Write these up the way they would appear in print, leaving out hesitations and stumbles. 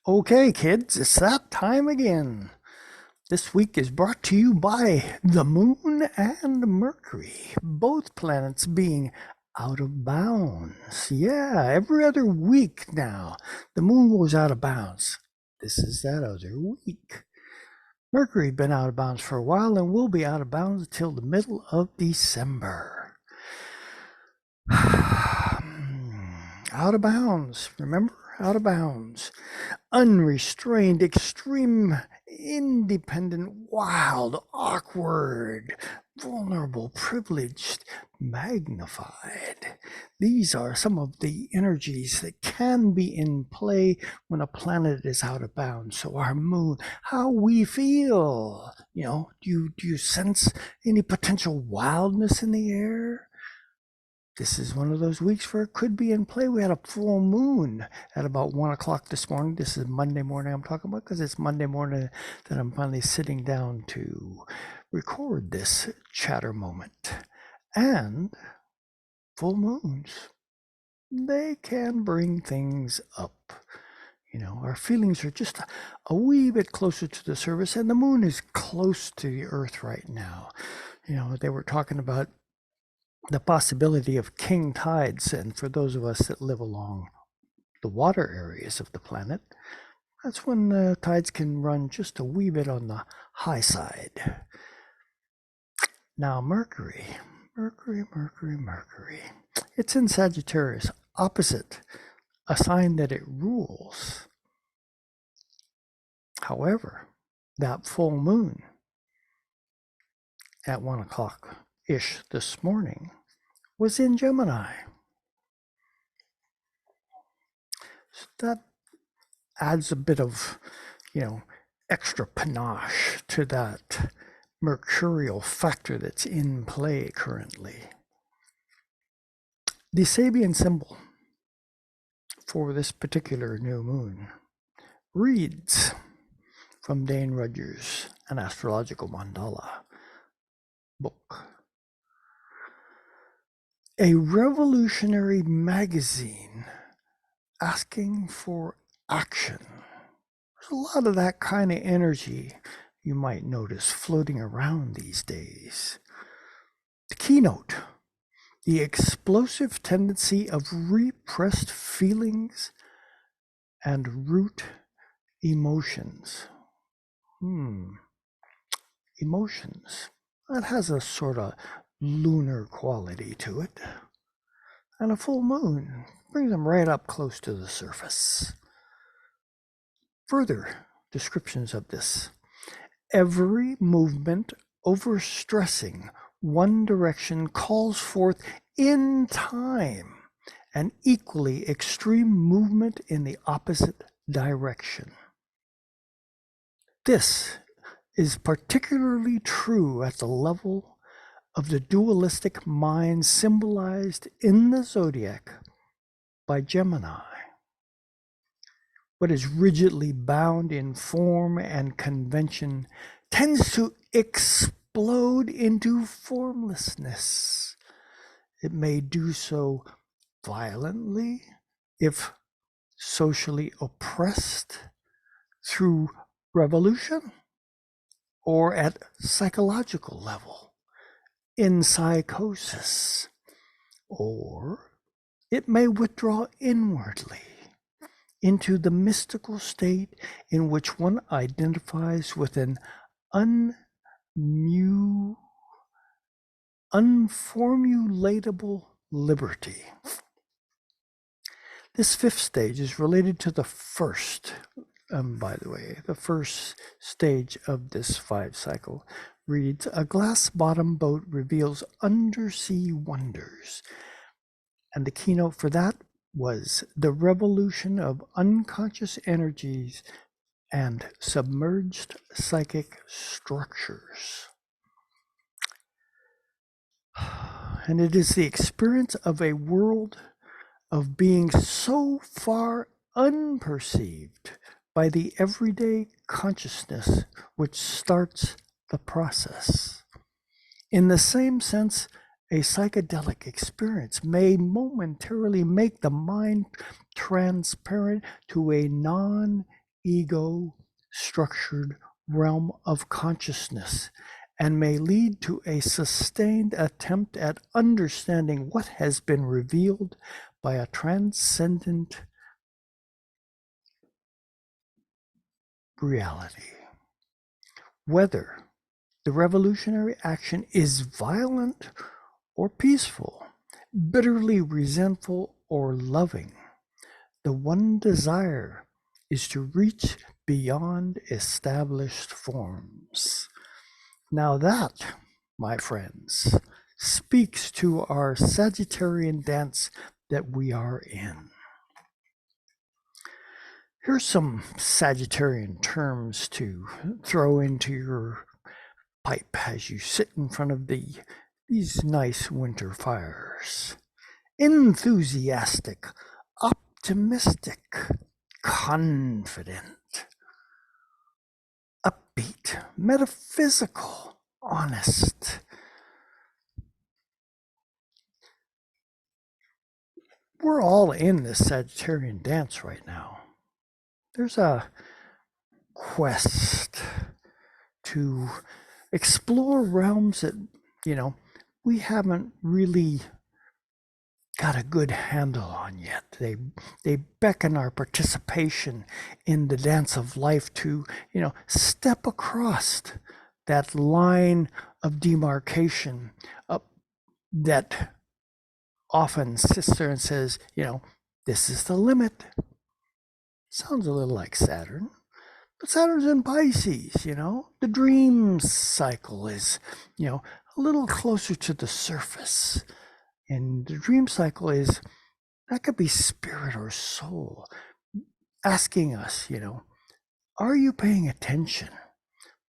Okay, kids, it's that time again. This week is brought to you by the Moon and Mercury, both planets being out of bounds. Yeah, every other week now, the Moon goes out of bounds. This is that other week. Mercury been out of bounds for a while and will be out of bounds until the middle of December. Out of bounds, remember? Out of bounds. Unrestrained, extreme, independent, wild, awkward, vulnerable, privileged, magnified. These are some of the energies that can be in play when a planet is out of bounds. So our moon, how we feel, do you sense any potential wildness in the air? This is one of those weeks where it could be in play. We had a full moon at about 1 o'clock this morning. This is Monday morning I'm talking about because it's Monday morning that I'm finally sitting down to record this chatter moment. And full moons, they can bring things up. Our feelings are just a wee bit closer to the surface, and the moon is close to the earth right now. They were talking about the possibility of king tides, and for those of us that live along the water areas of the planet, that's when the tides can run just a wee bit on the high side. Now Mercury, it's in Sagittarius, opposite a sign that it rules. However, that full moon at 1 o'clock-ish this morning was in Gemini. So that adds a bit of, extra panache to that mercurial factor that's in play currently. The Sabian symbol for this particular new moon reads from Dane Rudger's An Astrological Mandala book. A revolutionary magazine asking for action. There's a lot of that kind of energy you might notice floating around these days. The keynote, the explosive tendency of repressed feelings and root emotions. Emotions. That has a sort of lunar quality to it. And a full moon brings them right up close to the surface. Further descriptions of this. Every movement overstressing one direction calls forth in time an equally extreme movement in the opposite direction. This is particularly true at the level of the dualistic mind symbolized in the zodiac by Gemini. What is rigidly bound in form and convention tends to explode into formlessness. It may do so violently if socially oppressed through revolution, or at psychological level in psychosis, or it may withdraw inwardly into the mystical state in which one identifies with an unformulatable liberty. This fifth stage is related to the first. By the way, the first stage of this 5 cycle reads, a glass bottom boat reveals undersea wonders. And the keynote for that was the revolution of unconscious energies and submerged psychic structures. And it is the experience of a world of being so far unperceived by the everyday consciousness which starts the process. In the same sense, a psychedelic experience may momentarily make the mind transparent to a non ego structured realm of consciousness and may lead to a sustained attempt at understanding what has been revealed by a transcendent reality. Whether the revolutionary action is violent or peaceful, bitterly resentful or loving, the one desire is to reach beyond established forms. Now that, my friends, speaks to our Sagittarian dance that we are in. Here's some Sagittarian terms to throw into your pipe as you sit in front of these nice winter fires. Enthusiastic, optimistic, confident, upbeat, metaphysical, honest. We're all in this Sagittarian dance right now. There's a quest to explore realms that, we haven't really got a good handle on yet. They beckon our participation in the dance of life to, step across that line of demarcation that often sits there and says, this is the limit. Sounds a little like Saturn. But Saturn's in Pisces, The dream cycle is, a little closer to the surface. And the dream cycle is, that could be spirit or soul asking us, are you paying attention?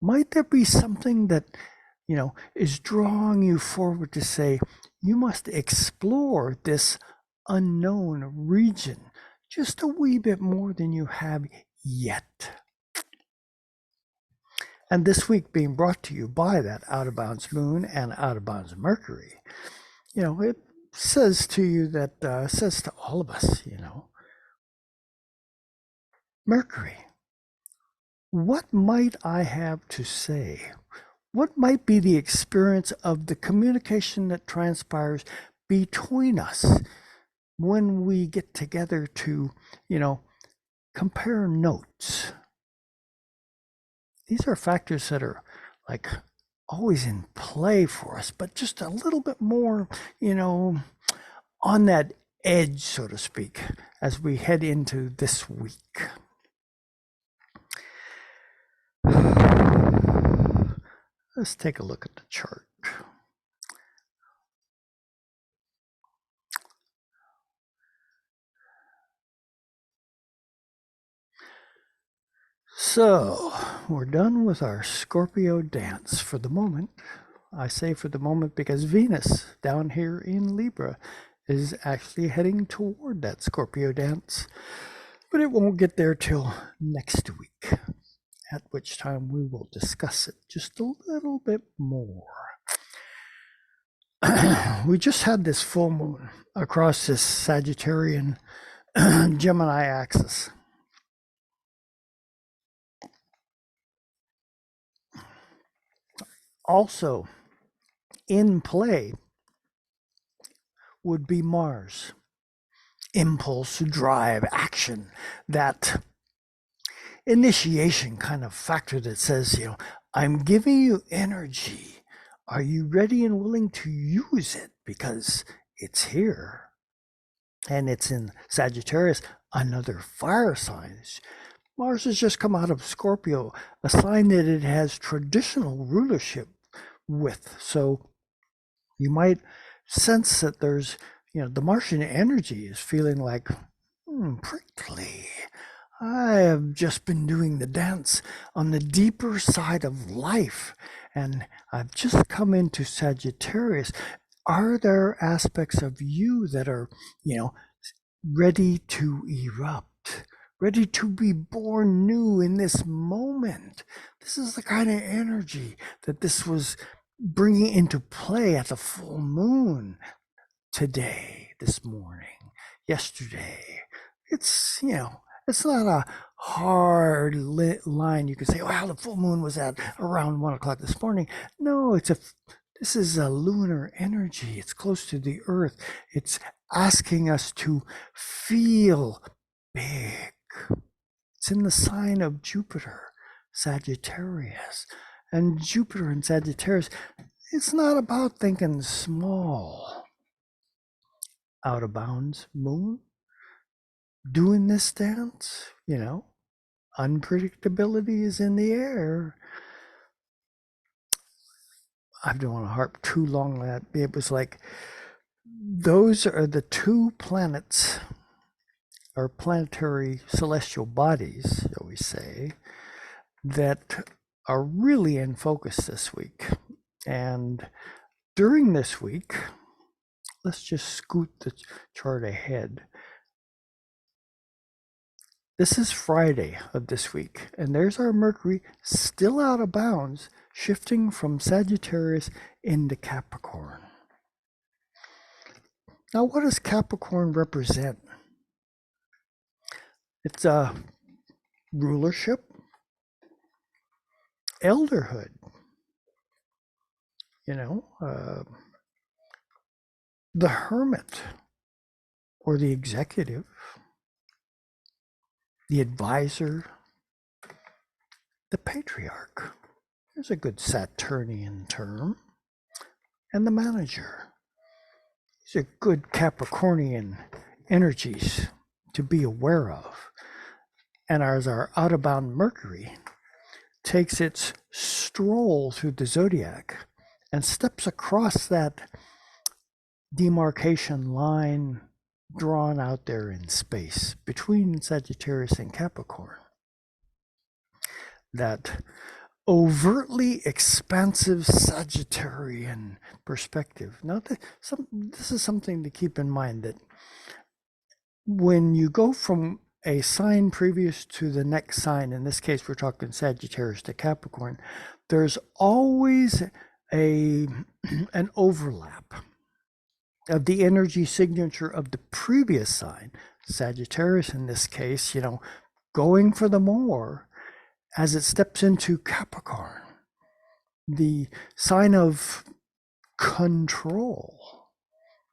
Might there be something that, is drawing you forward to say, you must explore this unknown region just a wee bit more than you have yet. And this week being brought to you by that out of bounds moon and out of bounds Mercury, it says to you that, says to all of us, Mercury, what might I have to say? What might be the experience of the communication that transpires between us when we get together to, compare notes? These are factors that are like always in play for us, but just a little bit more, on that edge, so to speak, as we head into this week. Let's take a look at the chart. So we're done with our Scorpio dance for the moment. I say for the moment because Venus down here in Libra is actually heading toward that Scorpio dance, but it won't get there till next week, at which time we will discuss it just a little bit more. We just had this full moon across this Sagittarian Gemini axis. Also in play would be Mars. Impulse, drive, action, that initiation kind of factor that says, I'm giving you energy. Are you ready and willing to use it? Because it's here. And it's in Sagittarius, another fire sign. Mars has just come out of Scorpio, a sign that it has traditional rulership with. So you might sense that there's, the Martian energy is feeling like, prickly. I have just been doing the dance on the deeper side of life, and I've just come into Sagittarius. Are there aspects of you that are, ready to erupt, ready to be born new in this moment? This is the kind of energy that this was bringing into play at the full moon today, this morning, yesterday. It's, it's not a hard lit line. You could say, "Wow, the full moon was at around 1 o'clock this morning." No, this is a lunar energy. It's close to the Earth. It's asking us to feel big. It's in the sign of Jupiter, Sagittarius. And Jupiter and Sagittarius, it's not about thinking small. Out of bounds moon, doing this dance, unpredictability is in the air. I don't want to harp too long on that. It was like, those are the two planets, or planetary celestial bodies, shall we say, that are really in focus this week. And during this week, let's just scoot the chart ahead. This is Friday of this week, and there's our Mercury still out of bounds, shifting from Sagittarius into Capricorn. Now, what does Capricorn represent? It's a rulership, elderhood, the hermit or the executive, the advisor, the patriarch. There's a good Saturnian term. And the manager. These are good Capricornian energies to be aware of. And as our out-of-bound Mercury takes its stroll through the zodiac and steps across that demarcation line drawn out there in space between Sagittarius and Capricorn, that overtly expansive Sagittarian perspective. Now, this is something to keep in mind, that when you go from a sign previous to the next sign, in this case we're talking Sagittarius to Capricorn, there's always an overlap of the energy signature of the previous sign, Sagittarius in this case, going for the more as it steps into Capricorn, the sign of control.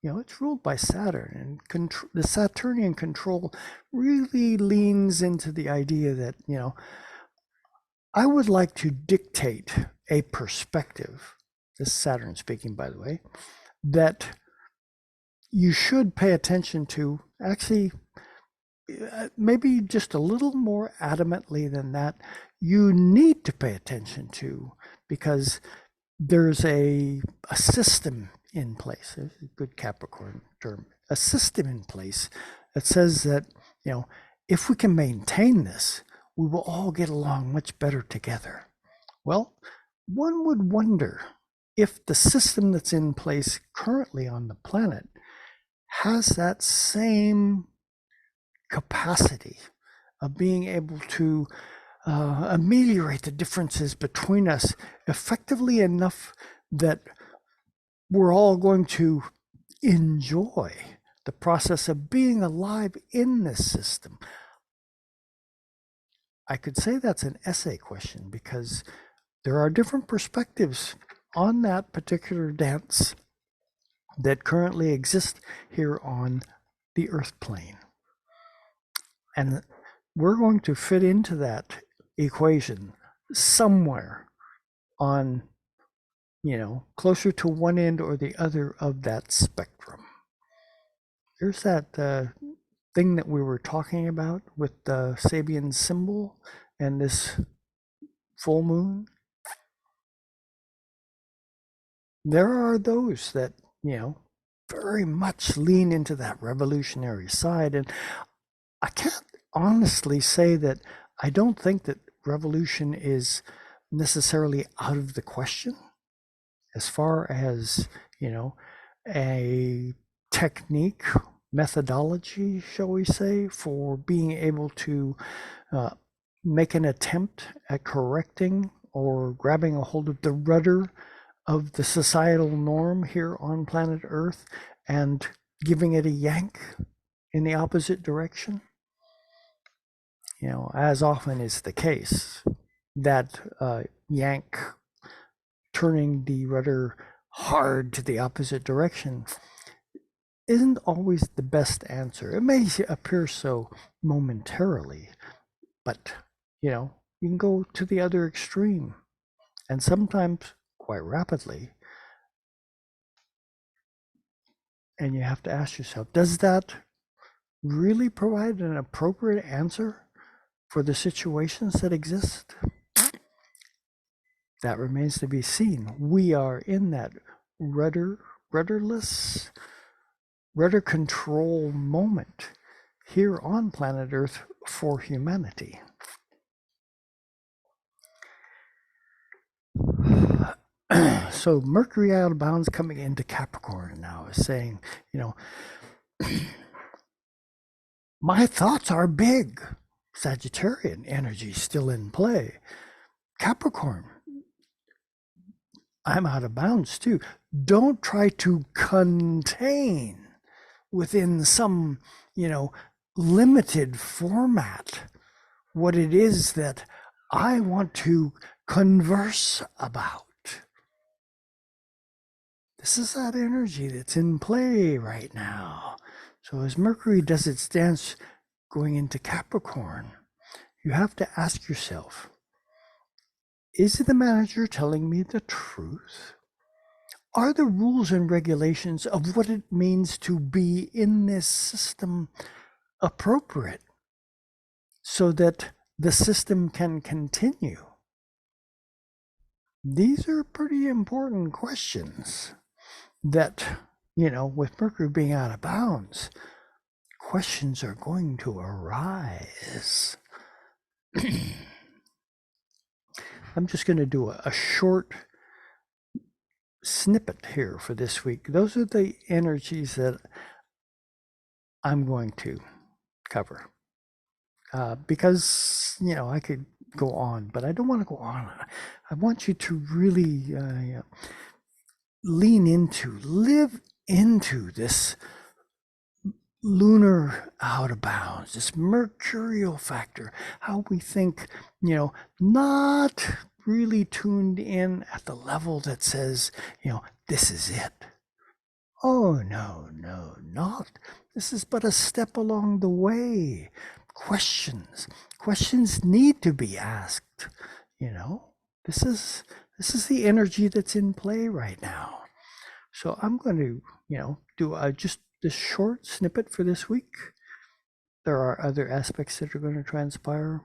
It's ruled by Saturn, and the Saturnian control really leans into the idea that, I would like to dictate a perspective, this is Saturn speaking, by the way, that you should pay attention to, actually, maybe just a little more adamantly than that, you need to pay attention to, because there's a system in place, a good Capricorn term, a system in place that says that, if we can maintain this, we will all get along much better together. Well, one would wonder if the system that's in place currently on the planet has that same capacity of being able to ameliorate the differences between us effectively enough that we're all going to enjoy the process of being alive in this system. I could say that's an essay question, because there are different perspectives on that particular dance that currently exist here on the Earth plane. And we're going to fit into that equation somewhere on, closer to one end or the other of that spectrum. There's that thing that we were talking about with the Sabian symbol and this full moon. There are those that, very much lean into that revolutionary side. And I can't honestly say that I don't think that revolution is necessarily out of the question, as far as, a technique, methodology, shall we say, for being able to make an attempt at correcting or grabbing a hold of the rudder of the societal norm here on planet Earth and giving it a yank in the opposite direction. as often is the case, that yank turning the rudder hard to the opposite direction isn't always the best answer. It may appear so momentarily, but you can go to the other extreme, and sometimes quite rapidly. And you have to ask yourself, does that really provide an appropriate answer for the situations that exist? That remains to be seen. We are in that rudderless, rudder control moment here on planet Earth for humanity. So Mercury out of bounds coming into Capricorn now is saying, my thoughts are big. Sagittarian energy still in play. Capricorn, I'm out of bounds too. Don't try to contain within some, limited format what it is that I want to converse about. This is that energy that's in play right now. So as Mercury does its dance going into Capricorn, you have to ask yourself, is the manager telling me the truth? Are the rules and regulations of what it means to be in this system appropriate so that the system can continue? These are pretty important questions that, with Mercury being out of bounds, questions are going to arise. I'm just going to do a short snippet here for this week. Those are the energies that I'm going to cover. Because, I could go on, but I don't want to go on. I want you to really live into this lunar out of bounds, this mercurial factor, how we think, not really tuned in at the level that says, this is it. Oh, no, not. This is but a step along the way. Questions need to be asked. This is the energy that's in play right now. So I'm going to, do just this short snippet for this week. There are other aspects that are going to transpire.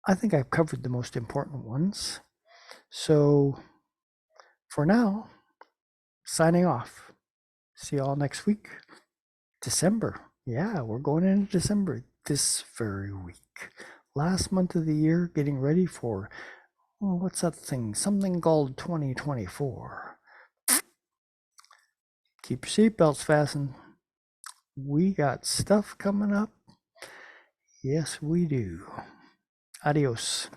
I think I've covered the most important ones. So for now, signing off. See you all next week. December. Yeah, we're going into December this very week. Last month of the year, getting ready for, what's that thing? Something called 2024. Keep your seatbelts fastened. We got stuff coming up. Yes, we do. Adios.